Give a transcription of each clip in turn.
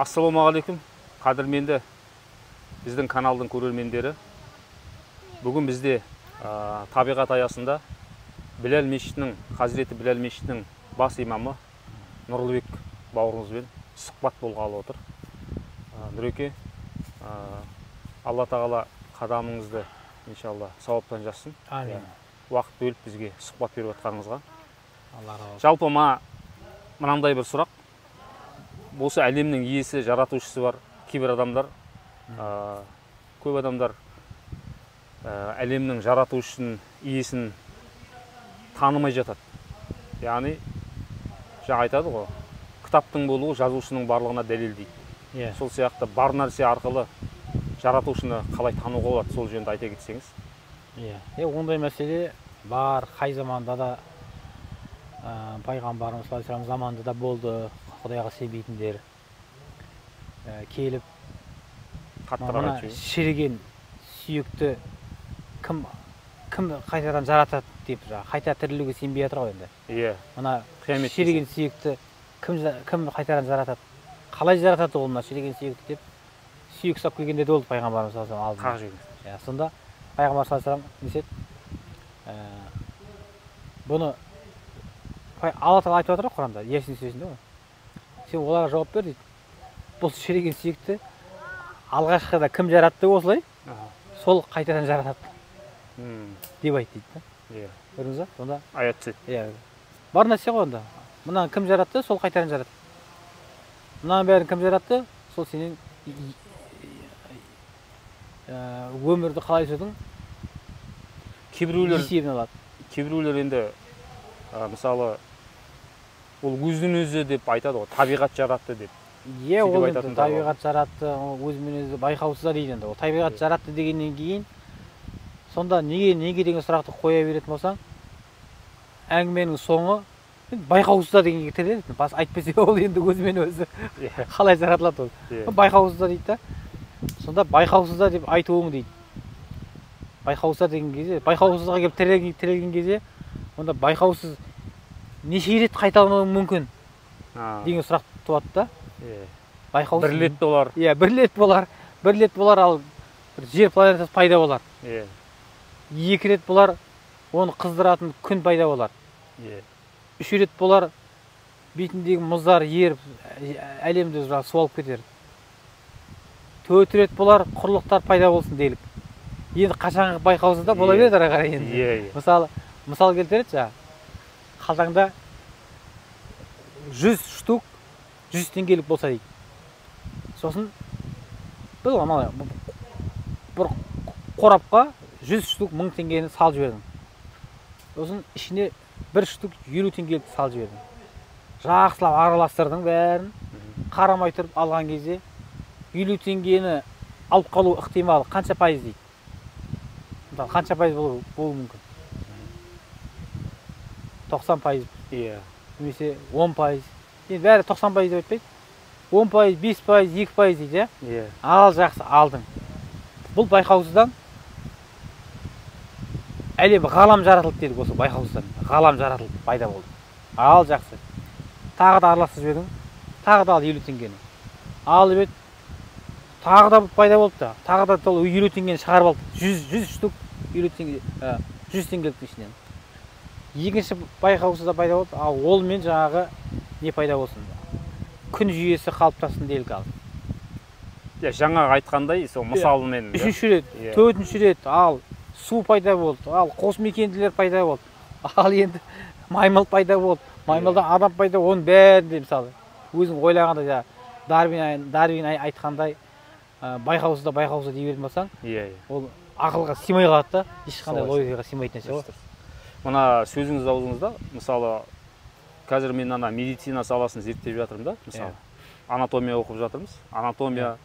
Ассалаумағалейкум, қадірменді біздің каналдың көрермендері. Бүгін бізде табиғат аясында Біләл мешітінің, Хазіреті Біләл мешітінің бас имамы Нұрлыбек бауырымызбен сұхбат болғалы отыр. Нұреке, Алла тағала қадамыңызды иншалла сауаптан жазсын. Амин. Уақыт бөліп бізге сұхбат беріп жатқаныңызға. Жалпы мынандай бір сұрақ. Осы әлемнің иесі, жаратушысы бар. Кейбір адамдар, көп адамдар әлемнің жаратушының иесін танымай жатады. Яғни, жаңа айтады ғой, кітаптың болуы жазушының барлығына дәлел дейді. Сол сияқты бар нәрсе арқылы жаратушыны қалай тануға болады, сол жөнінде айта кетсеңіз. Ондай мәселе бар, қай заманда да пайғамбарымыз саллаллаху заманда да болды. Құдайға сенбейтіндер келіп шіріген сүйекті кім қайтадан жаратады деп, қайта тірілуге сенбей жатыр ғой енді. Мына шіріген сүйекті кім қайтадан жаратады, қалай жаратады ол мына шіріген сүйекті деп сүйек ұстап келгенде де болды пайғамбарымыз саллаллаху алейхи ва саллям. Сонда пайғамбар саллаллаху алейхи ва саллям бұны Алла тағала айтып жатыр Құранда, Ясин сүресінде ғой. Сен оларға жауап бер дейді. Бұл шіріген сүйекті алғашқыда кім жаратты осылай, сол қайтадан жаратады деп айт дейді. Көрдіңіз ба? Сонда аят түседі. Бар нәрсе ғой онда. Мынаны кім жаратты, сол қайтадан жаратты. Мынаның бәрін кім жаратты, сол сенің өмірді қалай сүрдің есебін алады. Кейбіреулер енді мысалы ол өзін өзі деп айтады ғой, табиғат жаратты деп. Ол енді табиғат жаратты, өзімен өзі байқаусызда дейді енді. Ол табиғат жаратты дегеннен кейін, сонда неге деген сұрақты қоя беретін болсаң, әңгіменің соңы байқаусызда дегенге тіреледі. Бас айтпесе ол енді өзімен өзі қалай жаратылады ол. Байқаусызда дейді да. Сонда байқаусызда деп айтуың дейді. Байқаусызда деген кезде, байқаусызға келіп тірелген кезде, онда байқаусыз неше рет қайталануы мүмкін деген сұрақ туады да. Бір рет болар. Бір рет болар, ал жер планетасы пайда болар. Екі рет болар, оны қыздыратын күн пайда болар. Үш рет болар, бетіндегі мұздар еріп, әлемді суалып кетер. Төрт рет болар, құрлықтар пайда болсын делік. Енді қашанғы байқаусызда бола береді ара қарай енді. Мысал келтіреді жаңа. Қалтаңда 100 штук 100 теңгелік болса дейді. Сосын бір қорапқа 100 штук 1000 теңгені салып жібердің. Сосын ішіне 1 штук 50 теңгелік салып жібердің. Жақсылап араластырдың бәрін. Қарамай тұрып алған кезде 50 теңгені алып қалу ықтималы қанша пайыз дейді. Қанша пайыз болуы мүмкін? 90%, немесе 10%. Енді бәрі 90% деп айтпайды. 10%, 5%, 2% дейді. Ал жақсы, алдың. Бұл байқаусыздан әлем ғалам жаратылды дедік осы байқаусыздан. Ғалам жаратылды, пайда болды. Ал жақсы. Тағы да араласып жібердің. Тағы да ал 50 теңгені. Ал бет, тағы да пайда болды да. Тағы да 50 теңгені шығарып алды. 100 штук 50 теңге, 100 теңгеліктің ішінен. Екінші байқаусызда пайда болды, ал ол мен жаңағы не пайда болсын? Күн жүйесі қалыптасын делік ал. Жаңа айтқандай, сол мысалымен. Үшінші рет, төртінші рет, ал су пайда болды, ал қосмекенділер пайда болды. Ал енді маймыл пайда болды, маймылдан адам пайда, оның бәрінде мысалы. Өзің ойлағандай, Дарвин айтқандай, байқаусызда дей беретін болсаң, ол ақылға симай қалады да, ешқандай логикаға симайтын нәрсе ғой. Мына сөзіңіз аузыңызда, мысалы, қазір мен медицина саласын зерттеп жатырмын да, мысалы, анатомия оқып жатырмыз, анатомия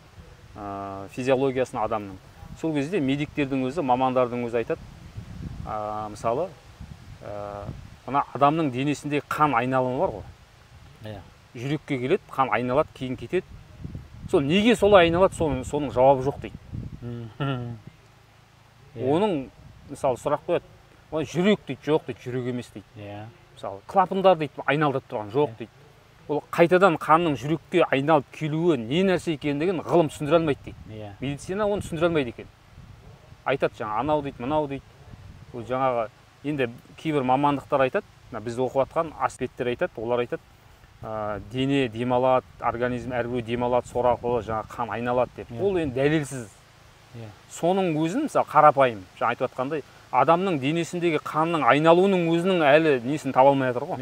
физиологиясын адамның. Сол кезде медиктердің өзі, мамандардың өзі айтады, мысалы, мына адамның денесінде қан айналымы бар ғой. Жүрекке келеді, қан айналады, кейін кетеді. Сол неге солай айналады, соның жауабы жоқ дейді. Оның, мысалы, сұрақ қояды. Жүрек дейді, жоқ дейді, жүрек емес дейді. Мысалы, клапандар дейді, айналдырып тұрған, жоқ дейді. ол қайтадан қанның жүрекке айналып келуі не нәрсе екендігін ғылым түсіндіре алмайды дейді. Медицина оны түсіндіре алмайды екен. Айтады жаңа анау дейді, мынау дейді. Ол жаңағы енді кейбір мамандықтар айтады, біз оқып жатқан аспекттер айтады, олар айтады, дене демалады, организм әрбіреу демалады, сор арқылы жаңа қан айналады деп. Ол енді дәлелсіз. Соның өзін мысалы қарапайым, жаңа айтып жатқандай, адамның денесіндегі қанның айналуының өзінің әлі несін таба алмай жатыр ғой.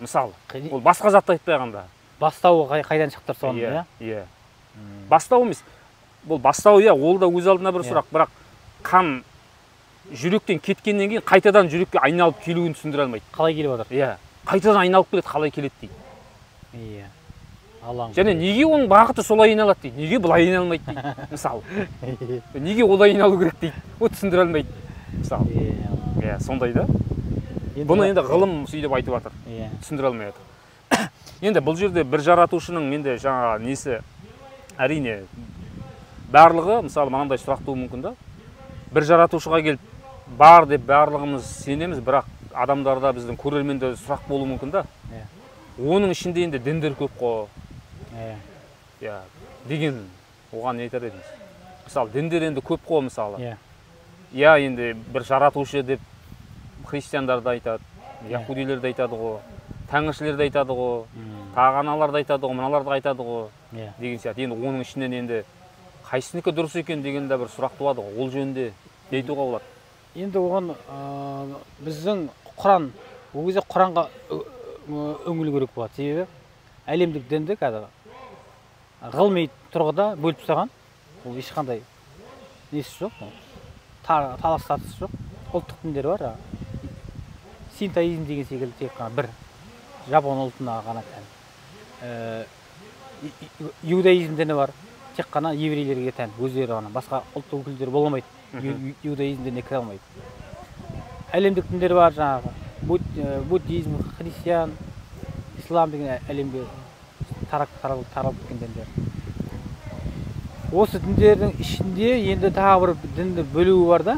Мысалы, ол басқа затты айтпағанда. Бастауы қайдан шықты соның, иә? Бастау емес. Бұл бастау, ол да өз алдына бір сұрақ, бірақ қан жүректен кеткеннен кейін қайтадан жүрекке айналып келуін түсіндіре алмайды. Қалай келіп отыр? Қайтадан айналып келеді, қалай келеді дейді. Және неге оның бағыты солай айналады дейді, неге бұлай айналмайды дейді, мысалы. Неге олай айналу керек дейді, ол түсіндіре алмайды, мысалы. Сондай да. Бұны енді ғылым сөйтіп айтып жатыр, түсіндіре алмай жатыр. Енді бұл жерде бір жаратушының менде жаңа несі, әрине, барлығы, мысалы, мынандай сұрақ туы мүмкін да. Бір жаратушыға келіп, бар деп барлығымыз сенеміз, бірақ адамдарда біздің көрерменде сұрақ болуы мүмкін да. Оның ішінде енді діндер көп қой. Деген оған не айтар едіңіз? Мысалы, діндер енді көп қой, мысалы. Енді бір жаратушы деп христиандар да айтады, яһудилер де айтады ғой, тәңіршілер де айтады ғой, тағаналар да айтады ғой, мыналар да айтады ғой, деген сияқты. Енді оның ішінен енді қайсынікі дұрыс екен деген бір сұрақ туады ғой, ол жөнінде не айтуға болады? Енді оған біздің Құран, ол кезде Құранға үңілу керек болады. Себебі әлемдік дінді қазір ғылыми тұрғыда бөліп тастаған. Ол ешқандай несі жоқ, талас тартыс жоқ. Ұлттық діндер бар. Синтоизм деген секілді тек қана бір жапон ұлтына ғана тән. Иудаизм діні бар. Тек қана еврейлерге тән, өздері ғана. Басқа ұлт өкілдері боламайды. Иудаизм дініне кіре алмайды. Әлемдік діндер бар жаңағы. Буддизм, христиан, ислам деген әлемге таралып кеткен діндер. Осы діндердің ішінде енді тағы бір дінді бөлуі бар да,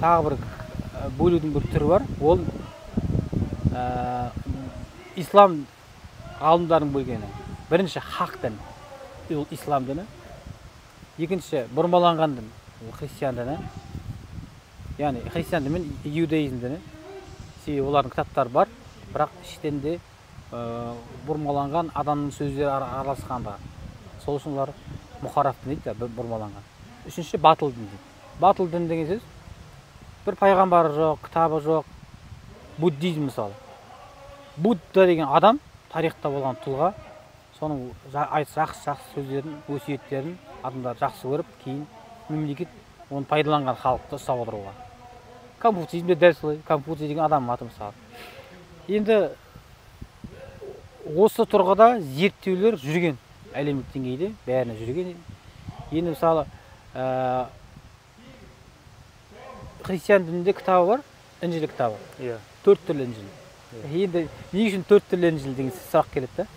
тағы бір бөлудің бір түрі бар. Ол ислам ғалымдарының бөлгені. Бірінші хақ дін, ол ислам діні. Екінші бұрмаланған дін, ол христиан діні. Яғни христиан діні мен иудаизм діні. Себебі олардың кітаптары бар, бірақ іштен де бұрмаланған адамның сөздері араласқанда. Сол үшін олар мұхараф дін дейді, бұрмаланған. Үшінші батыл дін дейді. Батыл дін деген сөз бір пайғамбары жоқ, кітабы жоқ. Буддизм мысалы. Будда деген адам тарихта болған тұлға, соның жақсы сөздерін, өсиеттерін адамдар жақсы көріп, кейін мемлекет оны пайдаланған халықты ұстап отыруға. Конфуцизмде дәл солай, Конфуций деген адам аты мысалы. Енді осы тұрғыда зерттеулер жүрген, әлемдік деңгейде бәріне жүрген. Енді мысалы христиан дінінде кітабы бар, Інжіл кітабы. 4 түрлі Інжіл. Енді не үшін 4 түрлі Інжіл деген сұрақ келеді да,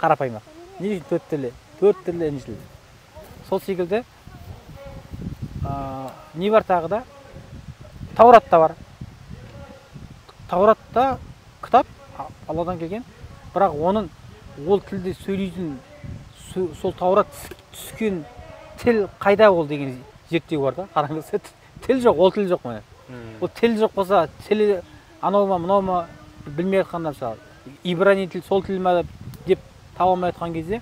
қарапайым. Не үшін 4 түрлі Інжіл? Сол секілді не бар тағы да? Тауратта бар. Тауратта кітап Алладан келген, бірақ оның ол тілде сөйлейтін, сол Таурат түскен тіл қайда ол деген зерттеу бар да. Қараңыз, тіл жоқ, ол тіл жоқ міне. Ол тіл жоқ болса, тілі анау ма, мынау ма білмей жатқанда мысалы, ибрани тіл, сол тіл ма деп таба алмай жатқан кезде,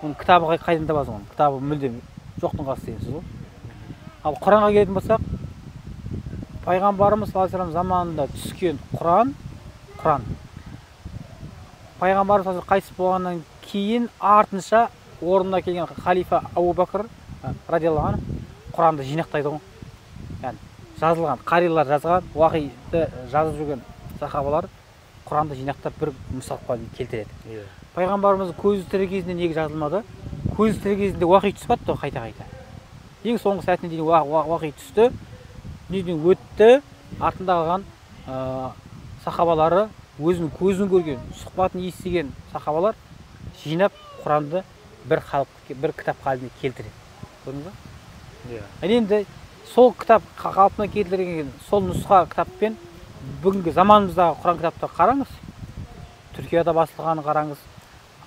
оның кітабы қайдан табасың оны? Кітабы мүлдем жоқтың қасы дегенсіз ғой. Ал Құранға келетін болсақ, пайғамбарымыз саллаллаху алейхи заманында түскен Құран. Пайғамбарымыз қайтыс болғаннан кейін артынша орнына келген халифа Абу Бәкір радиаллаху анху Құранды жинақтайды ғой. Яғни жазылған, қарилар жазған, уақиды жазып жүрген сахабалар Құранды жинақтап бір мысалға келтіреді. Пайғамбарымыз көзі тірі кезінде неге жазылмады? Көзі тірі кезінде уақи түспеді ғой қайта-қайта. Ең соңғы сәтіне дейін уақи түсті, дүниеден өтті, артында қалған сахабалары, өзінің көзін көрген, сұхбатын естіген сахабалар жинап Құранды бір кітап қалпына келтіреді. Көрдіңіз ба? Енді сол кітап қалпына келтірген сол нұсқа кітаппен бүгінгі заманымыздағы Құран кітапты қараңыз. Түркияда басылғанын қараңыз,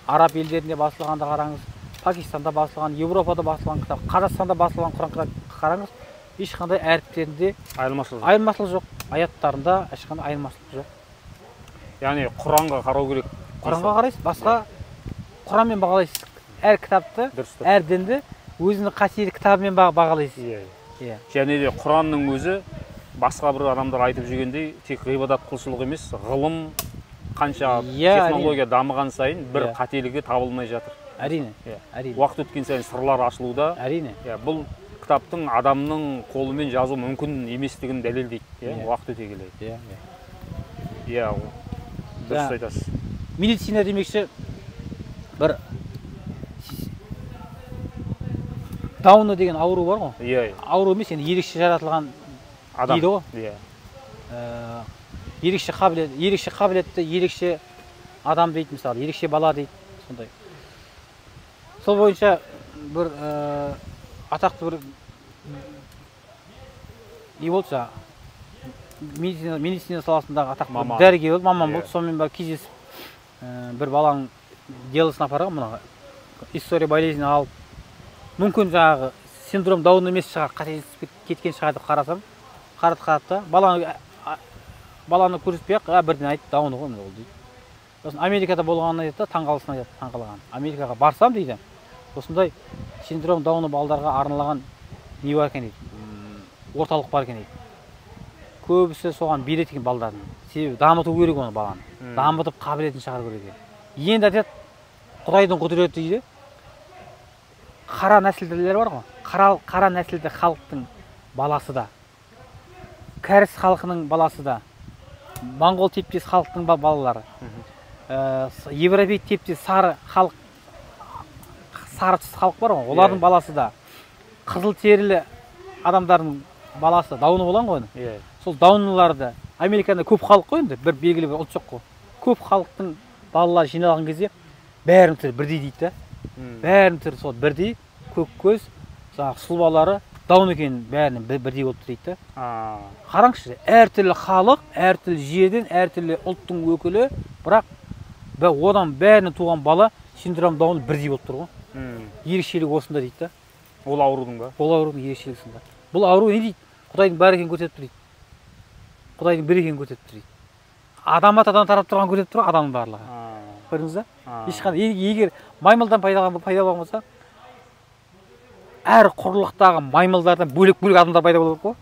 араб елдерінде басылғанда қараңыз, Пакистанда басылған, Европада басылған кітап, Қазақстанда басылған Құран қараңыз, ешқандай әріптерінде айырмашылық жоқ, аяттарында ешқандай айырмашылық жоқ. Яғни Құранға қарау керек. Құранға қарайсыз, басқа Құранмен бағалайсыз. Әр кітапты, әр дінді өзінің қасиетті кітабымен бағалайсыз. Және де Құранның өзі басқа бір адамдар айтып жүргендей тек ғибадат құлшылық емес, ғылым қанша технология дамыған сайын бір қателігі табылмай жатыр. Әрине. Уақыт өткен сайын сырлар ашылуда. Әрине. Бұл кітаптың адамның қолымен жазу мүмкін еместігін дәлелдейді, уақыт өте келе. Дұрыс айтасыз. Медицина демекші бір Дауны деген ауру бар ғой? Ауру емес, енді ерекше жаратылған дейді ғой. Ерекше қабілетті, ерекше адам дейді, мысалы, ерекше бала дейді, сондай. Сол бойынша бір атақты бір не болды жаңа, медицина саласындағы атақты дәрігер болды, маман болды, сонымен бар кездесіп бір баланың делосына апарған, мына история болезни алып, мүмкін жаңағы синдром Даун емес шығар, қателесіп кеткен шығар деп қарасам, қарады, баланы көрсетпей-ақ, бірден айтты, Дауны ғой ол дейді. Сосын Америкада болғанын айтты, таңғалысын айтты, таңғалған. Америкаға барсам дейді, осындай синдром Дауны балдарға арналған не бар екен дейді, орталық бар екен дейді. Көбісі соған береді екен балдарын. Себебі дамыту керек оны баланы. Дамытып қабілетін шығару керек екен. Енді айтады, Құдайдың құдіреті дейді. Қара нәсілділер бар ғой, қара нәсілді халықтың баласы да, кәріс халқының баласы да, моңғол тептес халықтың балалары, европей тептес сары халық, сарытсыз халық бар ғой, олардың баласы да, қызыл терілі адамдардың баласы, Дауны болған ғой. Сол Дауныларды, Америкада көп халық қой енді, бір белгілі бір ұлт жоқ қой. Көп халықтың балалары жиналған кезде бәрінің түрі бірдей дейді. Бәрінің түрі сол бірдей, көк көз, сұлбалары Даун екенін бәрінің бірдей болып дейді. Қараңызшы, әртүрлі халық, әртүрлі жерден, әртүрлі ұлттың өкілі, бірақ одан бәрінен туған бала синдром Даун бірдей болып тұр ғой. Ерекшелігі осында дейді. Ол аурудың ба? Ол аурудың ерекшелігі сонда. Бұл ауру не дейді? Құдайдың бар екенін көрсетіп тұр дейді. Құдайдың бір екенін көрсетіп тұр дейді. Адам тарап тұрған көрсетіп тұр, адамның барлығы. Көрдіңіз ба? Ешқандай, егер маймылдан пайда болған болса, әр құрлықтағы маймылдардан бөлек-бөлек адамдар пайда болып қой.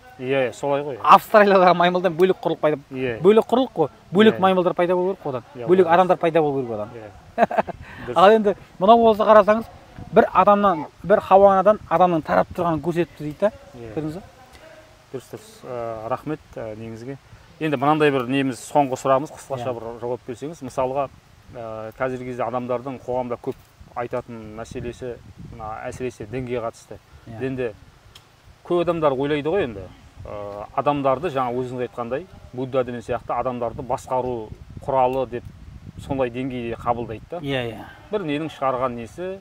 Солай ғой. Австралиядағы маймылдан бөлек құрлық пайда болып. Бөлек құрлық қой, бөлек маймылдар пайда болу керек одан. Бөлек адамдар пайда болу керек одан. Ал енді мынау болса қарасаңыз, бір адамнан, бір хауанадан адамның тарап тұрғанын көрсетіп тұр дейді. Көрдіңіз ба? Дұрыс, рахмет негізге. Енді мынандай бір неміз соңғы сұрағымыз, қысқаша бір жауап берсеңіз, мысалға қазіргі кезде адамдардың қоғамда көп айтатын мәселесі әсіресе дінге қатысты. Дінде көп адамдар ойлайды ғой енді, адамдарды жаңа өзіңіз айтқандай, Будда деген сияқты адамдарды басқару құралы деп сондай деңгейде қабылдайды да. Бір ненің шығарған несі,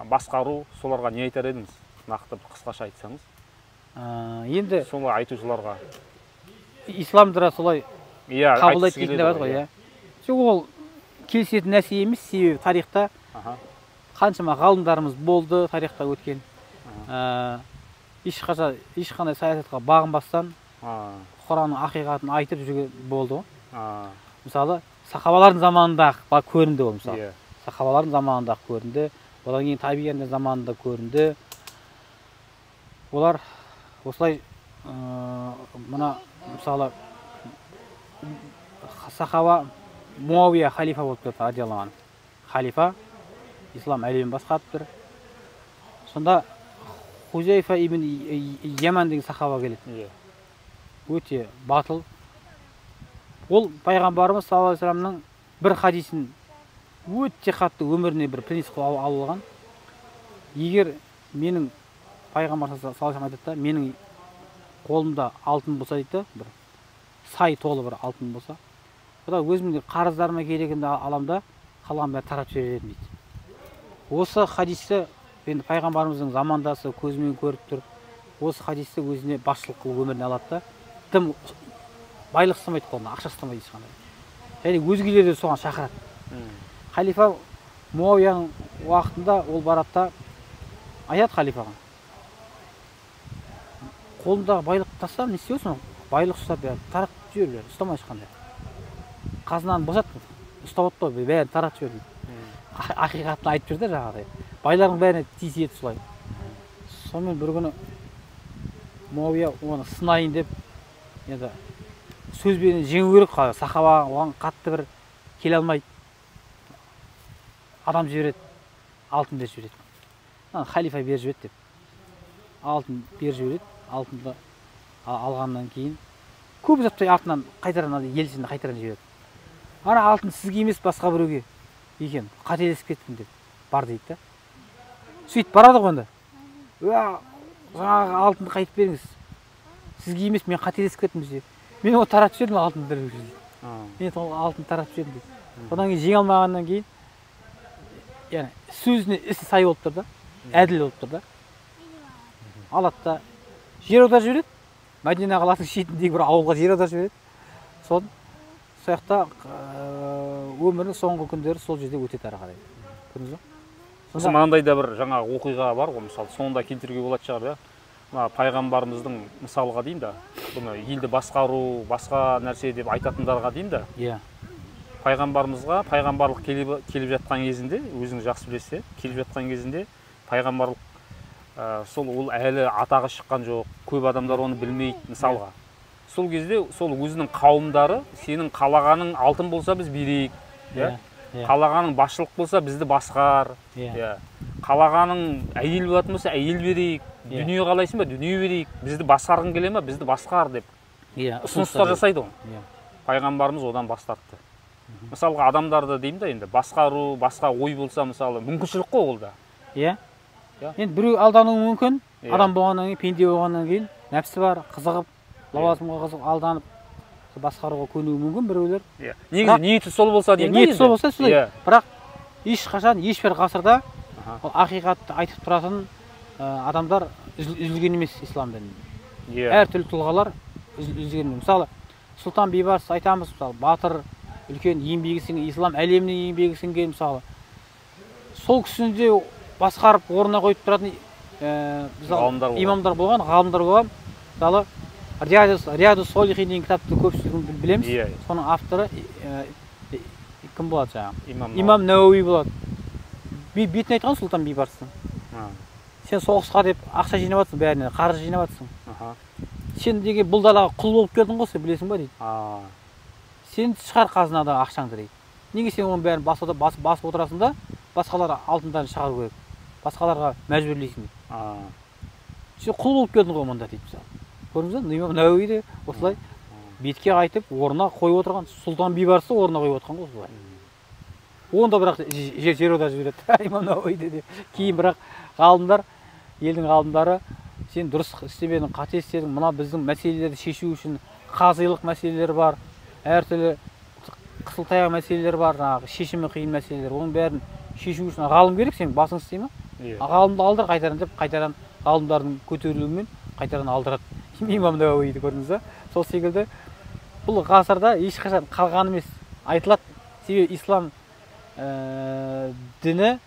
басқару, соларға не айтар едіңіз? Нақты қысқаша айтсаңыз. Енді солай айтушыларға. Исламда солай қабылдайды дейтін бар ғой, ол келісетін нәрсе емес, себебі тарихта қаншама ғалымдарымыз болды, тарихта өткен. Ешқандай саясатқа бағынбастан Құранның ақиқатын айтып жүрген болды ғой. Мысалы, сахабалардың заманында көрінді ол, мысалы. Сахабалардың заманында көрінді, одан кейін табиғаттың заманында көрінді. Олар осылай мына мысалы сахаба Муавия халифа болып тұрды, радиаллаху анху. Халифа ислам әлемін басқарып тұр. Сонда Хузайфа ибн Яман деген сахаба келеді. Өте батыл. Ол пайғамбарымыз саллаллаху алейхи вассаламның бір хадисін өте қатты өміріне бір принцип қылып алған. Егер менің пайғамбар саллаллаху алейхи вассалам айтады, менің қолымда алтын болса дейді, бір сай толы бір алтын болса, Құда өзімнің қарыздарыма керегімді аламда, қалған бәрі тарап жіберетін дейді. Осы хадисті енді пайғамбарымыздың замандасы көзімен көріп тұр. Осы хадисті өзіне басшылық қылып өміріне алады да, тым байлық істемейді қолына, ақша істемейді ешқандай. Және өзгелерді соған шақырады. Халифа Муавияның уақытында ол барады да айтады халифаға, қолындағы байлық тастап, не істейсің? Байлық ұстап, таратып жібер, ұстамай ешқандай. Қазынаны босат, ұстап отты, бәрін таратып жібер дейді. Ақиқатын айтып жүрді жаңағыдай. Байлардың бәріне тиіседі солай. Сонымен бір күні Муавия оны сынайын деп, енді сөзбен жеңу керек, сахаба оған қатты бір келе алмайды. Адам жібереді, алтын беріп жібереді. Халифа беріп жібереді деп. Алтын беріп жібереді, алтынды алғаннан кейін көп ұзатпай артынан қайтаран елшіні қайтаран жібереді. Ана алтын сізге емес басқа біреуге екен, қателесіп кеттім деп бар дейді да. Сөйтіп барады ғой онда. Жаңағы алтынды қайтып беріңіз. Сізге емес, мен қателесіп кеттім дейді. Мен оны таратып жібердім алтынды дейді. Мен алтын таратып жібердім дейді. Одан кейін жеңе алмағаннан кейін, яғни сөзіне ісі сай болып тұр да, әділ болып тұр да. Алады да жер аударып жібереді. Мәдина қаласының шетіндегі бір ауылға жер аударып жібереді. Сол жақта өмірінің соңғы күндері сол жерде өтеді ары қарай. Көрдіңіз бе? Сосын мынандай да бір жаңағы оқиға бар ғой, мысалы, соңында келтіруге болатын шығар, иә. Мына пайғамбарымыздың мысалға дейін да, бұны елді басқару, басқа нәрсе деп айтатындарға дейін да. Иә. Пайғамбарымызға пайғамбарлық келіп жатқан кезінде, өзіңіз жақсы білесіз, келіп жатқан кезінде пайғамбарлық сол ол әлі атағы шыққан жоқ, көп адамдар оны білмейді, мысалға. Сол кезде сол өзінің қауымдары сенің қалағаның алтын болса біз берейік, қалағаның басшылық болса бізді басқар, қалағаның әйел болатын болса әйел берейік, дүние қалайсың ба, дүние берейік, бізді басқарғың келе ме, бізді басқар деп ұсыныстар жасайды ғой. Пайғамбарымыз одан бас тартты. Мысалға адамдарды деймін да, енді басқару, басқа ой болса, мысалы, мүмкіншілік қой ол да. Иә. Енді біреу алдануы мүмкін, адам болғаннан кейін, пенде болғаннан кейін, нәпсі бар, қызығып, лауазымға қызығып, алданып, басқаруға көнуі мүмкін біреулер. Негізі ниеті сол болса деймін. Ниеті сол болса солай. Бірақ ешқашан, ешбір ғасырда ақиқатты айтып тұратын адамдар үзілген емес ислам дінінде. Әртүрлі тұлғалар үзілген емес. Мысалы, Сұлтан Бейбарыс айтамыз, мысалы, батыр, үлкен еңбегі сіңген, ислам әлеміне еңбегі сіңген, мысалы. Сол кісіні де басқарып орнына қойып тұратын имамдар болған, ғалымдар болған. Мысалы, Риаду Солихин деген кітапты көпшілігін білеміз. Соның авторы кім болады жаңағы? Имам Науи болады. Бетін айтқан Сұлтан Бейбарыстың. Сен соғысқа деп ақша жинап жатсың, бәріне қаржы жинап жатсың. Сен деген бұл далаға құл болып келдің ғой, сен білесің ба дейді. Сен шығар қазынада ақшаңды дейді. Неге сен оның бәрін басып отырасың да, басқалар алтындарын шығару керек. Басқаларға мәжбүрлейсің дейді. Сен құл болып келдің ғой мұнда дейді мысалы. Көрдіңіз бе? Имам Науи де осылай бетке қайтып орнына қойып отырған, Сұлтан Бейбарысты орнына қойып отырған ғой осылай. Онда бірақ жер аударып жібереді Имам Науи де. Кейін бірақ ғалымдар, елдің ғалымдары, сен дұрыс істемедің, қате істедің, мына біздің мәселелерді шешу үшін қазилық мәселелер бар, әртүрлі қысылтаяң мәселелер бар, жаңағы шешімі қиын мәселелер, оның бәрін шешу үшін ғалым керек, сен басың істей ме? Ғалымды алдыр қайтаран деп, қайтаран ғалымдардың көтерілуімен қайтаран алдырады. Имам Науиді көрдіңіз ба? Сол секілді бұл ғасырда ешқашан қалған емес, айтылады. Себебі ислам діні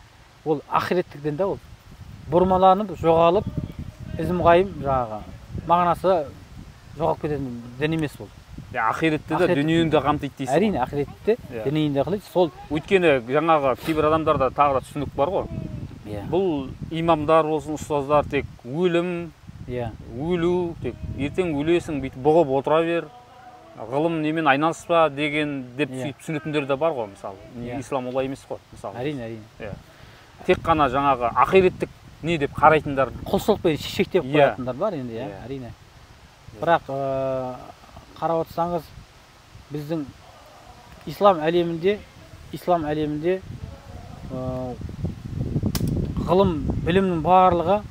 ол ақиреттік дін да, ол бұрмаланып, жоғалып, ізім қайым жаңағы мағынасы жоғалып кететін дін емес ол. Ақиретті де дүниеңді қамтиды дейсің. Әрине, ақиретті дүниеңді қамтиды. Сол өйткені жаңағы кейбір адамдарда тағы да түсінік бар ғой. Бұл имамдар болсын, ұстаздар тек өлім, өлу, тек ертең өлесің, бүйтіп бұғып отыра бер, ғылым немен айналыспа деген деп түсінетіндер де бар ғой, мысалы. Ислам олай емес қой, мысалы. Әрине, әрине. Тек қана жаңағы ақиреттік не деп қарайтындар, құлшылықпен шешектеп қоятындар бар енді, әрине. Бірақ қарап отырсаңыз, біздің ислам әлемінде ғылым, білімнің барлығы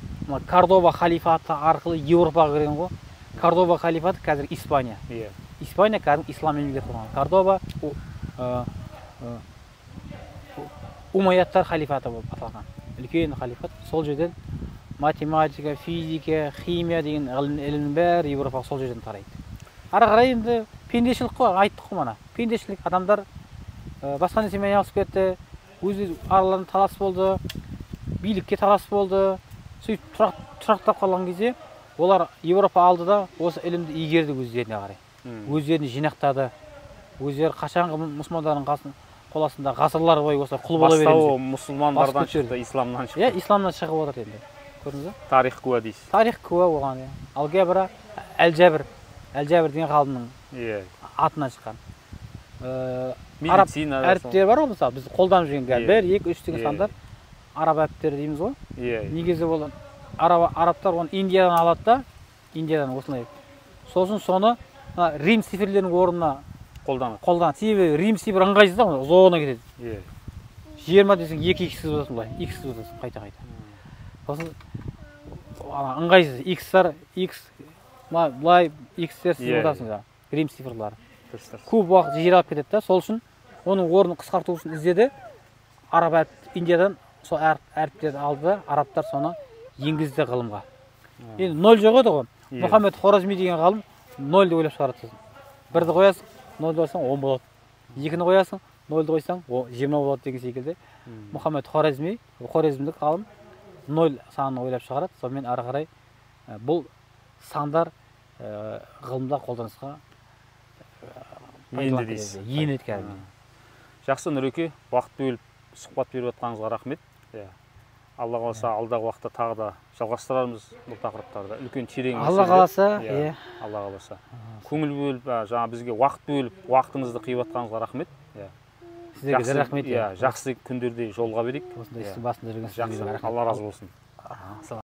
Кордоба халифаты арқылы Еуропаға кірген ғой. Кордоба халифаты қазір Испания. Испания қазір ислам мемлекеті болған. Кордоба Умайядтар халифаты болып аталған. Үлкен халифат. Сол жерден математика, физика, химия деген ілімнің бәрі Еуропаға сол жерден тарайды. Ары қарай енді пендешілік қой, айттық қой мана. Пендешілік, адамдар басқа нәрсемен айналысып кетті, өзі араларында талас болды, билікке талас болды. Сөйтіп тұрақтап қалған кезде олар Европа алды да осы ілімді игерді өздеріне қарай. Өздерін жинақтады. Өздері қашанғы мұсылмандардың қол астында ғасырлар бойы осы құл бола береміз. Бастауы мұсылмандардан шықты, исламнан шықты. Иә, исламнан шығып отыр енді. Көрдіңіз бе? Тарих куә дейсіз. Тарих куә оған, иә. Алгебра, Әл-Жәбір деген ғалымның атынан шыққан. Медицина әріптері бар ғой, мысалы, біз қолданып жүрген 1, 2, 3 деген сандар араб әріптері дейміз ғой. Негізі ол арабтар оны Индиядан алады да, Индиядан осылай. Сосын соны Рим цифрлерінің орнына қолданады. Себебі Рим цифр ыңғайсыз да, ұзағына кетеді. 20 десең 2x боласың былай, x боласың қайта-қайта. Сосын ыңғайсыз, x былай x-тер сіз боласың жаңағы, Рим цифрлары. Көп уақыт жер алып кетеді да, сол үшін оның орнын қысқарту үшін іздеді. Араб Индиядан сол әріптерді алды да, арабтар соны енгізді ғылымға. Енді 0 жоқ еді ғой. Мұхаммед Хоразми деген ғалым 0 деп ойлап шығарады. 1-ді қоясың, 0-ды қойсаң 10 болады. 2-ні қоясың, 0-ды қойсаң 20 болады деген секілді. Мұхаммед Хорезмдік ғалым 0 санын ойлап шығарады. Сонымен ары қарай бұл сандар ғылымда қолданысқа енді дейсіз. Енеді кәдімгі. Жақсы, Нұреке, уақыт бөліп сұхбат беріп отқаныңызға рахмет. Алла қаласа алдағы уақытта тағы да жалғастырамыз бұл тақырыптарды. Үлкен терең мәселе. Алла қаласа, иә. Алла қаласа. Көңіл бөліп, жаңа бізге уақыт бөліп, уақытыңызды қиып отқаныңызға рахмет. Сіздерге де рахмет. Жақсы күндерде жолға берейік. Осындай істің басында жүрген сіздерге. Алла разы болсын.